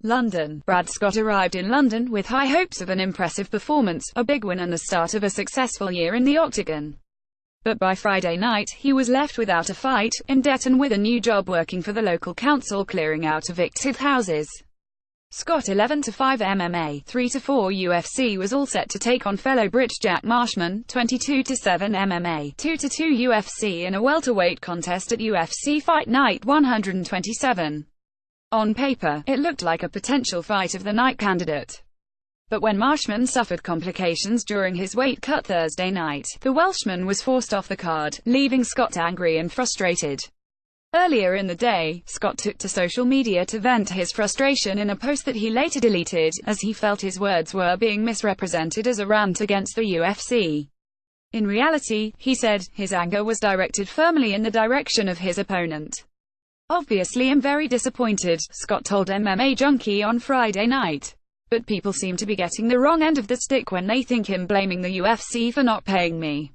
London. Brad Scott arrived in London with high hopes of an impressive performance, a big win and the start of a successful year in the octagon. But by Friday night, he was left without a fight, in debt and with a new job working for the local council clearing out evicted houses. Scott 11-5 MMA, 3-4 UFC was all set to take on fellow Brit Jack Marshman, 22-7 MMA, 2-2 UFC in a welterweight contest at UFC Fight Night 127. On paper, it looked like a potential fight of the night candidate. But when Marshman suffered complications during his weight cut Thursday night, the Welshman was forced off the card, leaving Scott angry and frustrated. Earlier in the day, Scott took to social media to vent his frustration in a post that he later deleted, as he felt his words were being misrepresented as a rant against the UFC. In reality, he said, his anger was directed firmly in the direction of his opponent. "Obviously I'm very disappointed," Scott told MMA Junkie on Friday night. "But people seem to be getting the wrong end of the stick when they think I'm blaming the UFC for not paying me.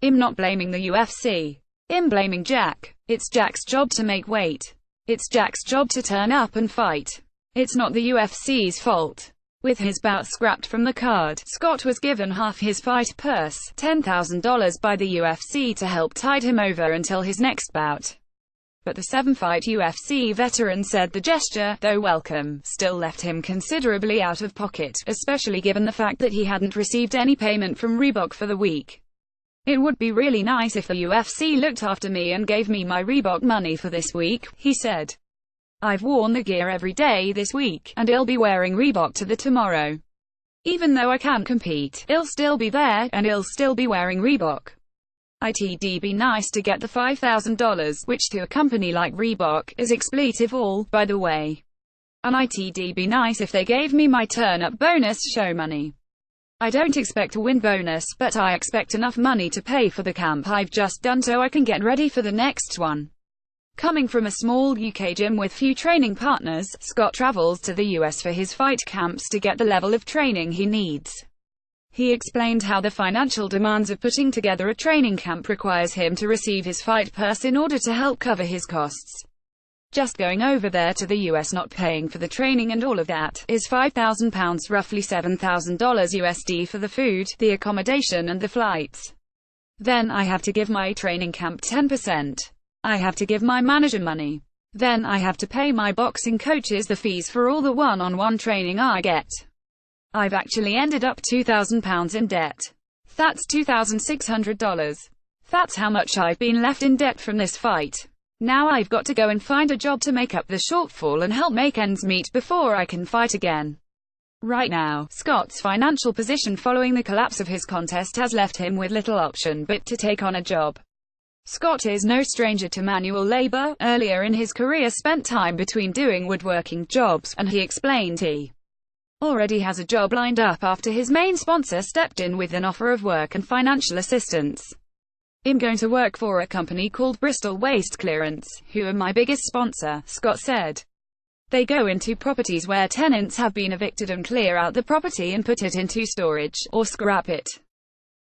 I'm not blaming the UFC. I'm blaming Jack. It's Jack's job to make weight. It's Jack's job to turn up and fight. It's not the UFC's fault." With his bout scrapped from the card, Scott was given half his fight purse, $10,000 by the UFC to help tide him over until his next bout. But the seven-fight UFC veteran said the gesture, though welcome, still left him considerably out of pocket, especially given the fact that he hadn't received any payment from Reebok for the week. "It would be really nice if the UFC looked after me and gave me my Reebok money for this week," he said. "I've worn the gear every day this week, and I'll be wearing Reebok to the tomorrow. Even though I can't compete, I'll still be there, and I'll still be wearing Reebok. It'd be nice to get the $5,000, which to a company like Reebok, is expletive all, by the way. And it'd be nice if they gave me my turn-up bonus show money. I don't expect a win bonus, but I expect enough money to pay for the camp I've just done so I can get ready for the next one." Coming from a small UK gym with few training partners, Scott travels to the US for his fight camps to get the level of training he needs. He explained how the financial demands of putting together a training camp requires him to receive his fight purse in order to help cover his costs. "Just going over there to the US, not paying for the training and all of that, is £5,000, roughly $7,000 USD for the food, the accommodation and the flights. Then I have to give my training camp 10%. I have to give my manager money. Then I have to pay my boxing coaches the fees for all the one-on-one training I get. I've actually ended up £2,000 in debt. That's $2,600. That's how much I've been left in debt from this fight. Now I've got to go and find a job to make up the shortfall and help make ends meet before I can fight again." Right now, Scott's financial position following the collapse of his contest has left him with little option but to take on a job. Scott is no stranger to manual labor. Earlier in his career spent time between doing woodworking jobs, and he explained he already has a job lined up after his main sponsor stepped in with an offer of work and financial assistance. "I'm going to work for a company called Bristol Waste Clearance, who are my biggest sponsor," Scott said. "They go into properties where tenants have been evicted and clear out the property and put it into storage, or scrap it.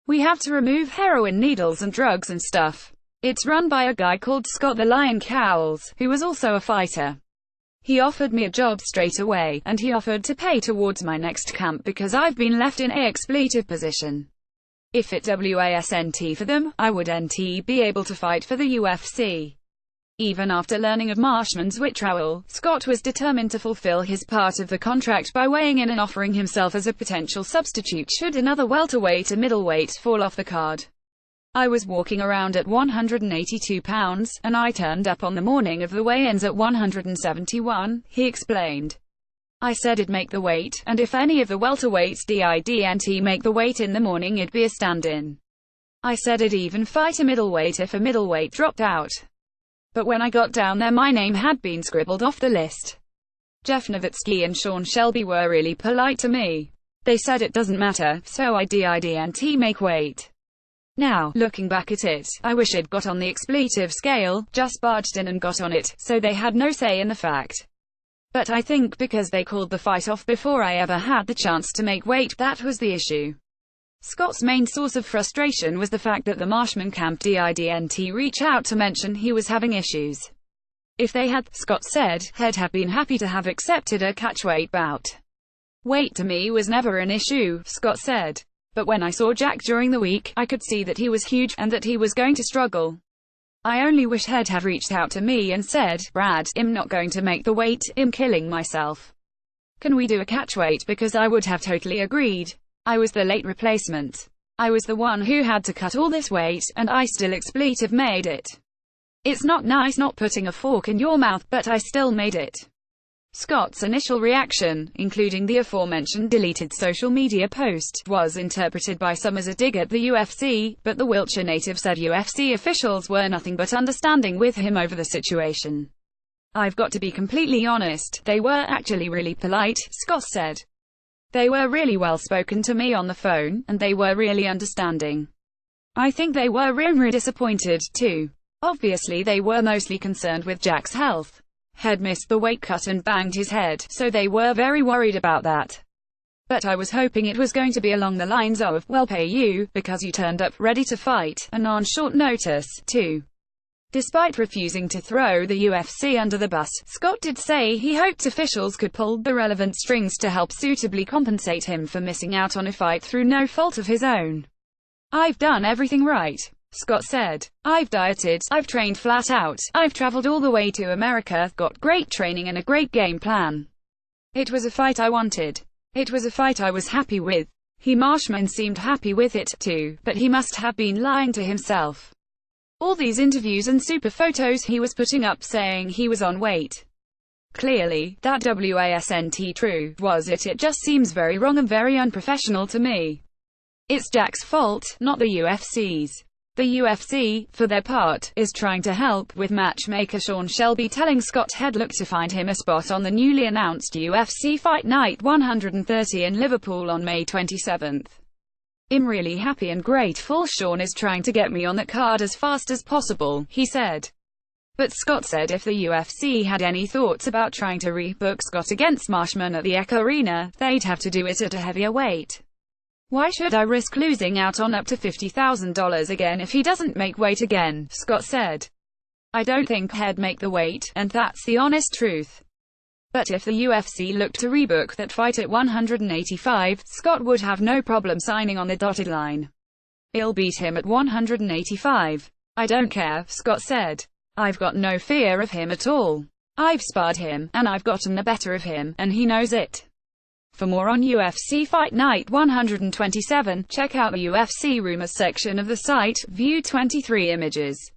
We have to remove heroin needles and drugs and stuff. It's run by a guy called Scott the Lion Cowles, who was also a fighter. He offered me a job straight away, and he offered to pay towards my next camp because I've been left in a expletive position. If it wasn't for them, I wouldn't be able to fight for the UFC." Even after learning of Marshman's withdrawal, Scott was determined to fulfill his part of the contract by weighing in and offering himself as a potential substitute should another welterweight or middleweight fall off the card. "I was walking around at 182 pounds, and I turned up on the morning of the weigh-ins at 171, he explained. "I said I'd make the weight, and if any of the welterweights didn't make the weight in the morning it'd be a stand-in. I said I'd even fight a middleweight if a middleweight dropped out. But when I got down there my name had been scribbled off the list. Jeff Nowitzki and Sean Shelby were really polite to me. They said it doesn't matter, so I didn't make weight. Now, looking back at it, I wish I'd got on the expletive scale, just barged in and got on it, so they had no say in the fact. But I think because they called the fight off before I ever had the chance to make weight, that was the issue." Scott's main source of frustration was the fact that the Marshman camp didn't reach out to mention he was having issues. If they had, Scott said, he'd have been happy to have accepted a catchweight bout. Weight to me was never an issue, Scott said. But when I saw Jack during the week, I could see that he was huge, and that he was going to struggle. I only wish he'd have reached out to me and said, Brad, I'm not going to make the weight, I'm killing myself. Can we do a catchweight? Because I would have totally agreed. I was the late replacement. I was the one who had to cut all this weight, and I still expletive made it. It's not nice not putting a fork in your mouth, but I still made it. Scott's initial reaction, including the aforementioned deleted social media post, was interpreted by some as a dig at the UFC, but the Wiltshire native said UFC officials were nothing but understanding with him over the situation. I've got to be completely honest, they were actually really polite, Scott said. They were really well spoken to me on the phone, and they were really understanding. I think they were really disappointed, too. Obviously they were mostly concerned with Jack's health. He'd missed the weight cut and banged his head, so they were very worried about that. But I was hoping it was going to be along the lines of, we'll pay you, because you turned up ready to fight, and on short notice, too. Despite refusing to throw the UFC under the bus, Scott did say he hoped officials could pull the relevant strings to help suitably compensate him for missing out on a fight through no fault of his own. I've done everything right, Scott said. I've dieted, I've trained flat out, I've traveled all the way to America, got great training and a great game plan. It was a fight I wanted. It was a fight I was happy with. Marshman seemed happy with it, too, but he must have been lying to himself. All these interviews and super photos he was putting up saying he was on weight. Clearly, that wasn't true, was it? It just seems very wrong and very unprofessional to me. It's Jack's fault, not the UFC's. The UFC, for their part, is trying to help, with matchmaker Sean Shelby telling Scott he'd look to find him a spot on the newly announced UFC Fight Night 130 in Liverpool on May 27th. I'm really happy and grateful Sean is trying to get me on that card as fast as possible, he said. But Scott said if the UFC had any thoughts about trying to rebook Scott against Marshman at the Echo Arena, they'd have to do it at a heavier weight. Why should I risk losing out on up to $50,000 again if he doesn't make weight again, Scott said. I don't think he'd make the weight, and that's the honest truth. But if the UFC looked to rebook that fight at 185, Scott would have no problem signing on the dotted line. I'll beat him at 185. I don't care, Scott said. I've got no fear of him at all. I've sparred him, and I've gotten the better of him, and he knows it. For more on UFC Fight Night 127, check out the UFC Rumors section of the site, view 23 images.